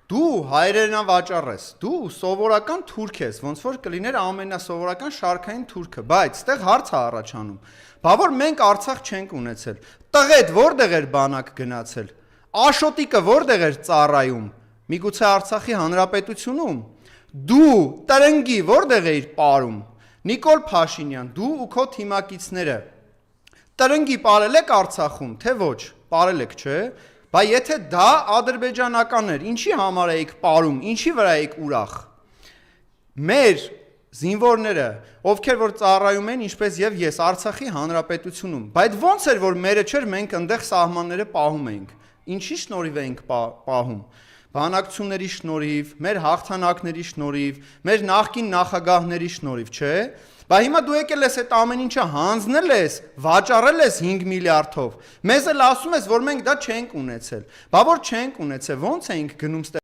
Դու հայրենավաճառ ես, դու սովորական թուրք ես, ոնց որ կլիներ ամենասովորական շարքային թուրքը, բայց այդտեղ հարց է առաջանում։ Բա որ մենք Արցախ չենք ունեցել։ Տղեդ որտեղ էր բանակ գնացել։ Աշոտիկը որտեղ էր ծառայում։ Միգուցե Արցախի հանրապետությունում։ Դու տրնգի որտեղ էիր ապարում։ Նիկոլ Փաշինյան, դու ու քո թիմակիցները տրնգի ապարել եք Արցախում, թե ոչ։ Ապարել եք, չէ՞։ Բա եթե դա ադրբեջանական էր, ինչի համար էիք ապարում, ինչի վրա էիք ուրախ։ Մեր զինվորները, ովքեր որ ծառայում են, ինչպես եւ ես Արցախի հանրապետությունում, բայց ոնց էր որ մերը չէր, մենք այնտեղ սահմանները պահում էինք։ Ինչի շնորհիվ էինք պահում։ Բանակցությունների շնորհիվ, մեր հաղթանակների շնորհիվ, մեր նախկին նախագահների շնորհիվ, չէ՞։ Բա հիմա դու եկել ես այդ ամեն ինչը հանձնել ես, վաճառել ես 5 միլիարդով։ Մեզ էլ ասում ես, որ մենք դա չենք ունեցել։ Բա որ չենք ունեցել, ո՞նց էինք գնում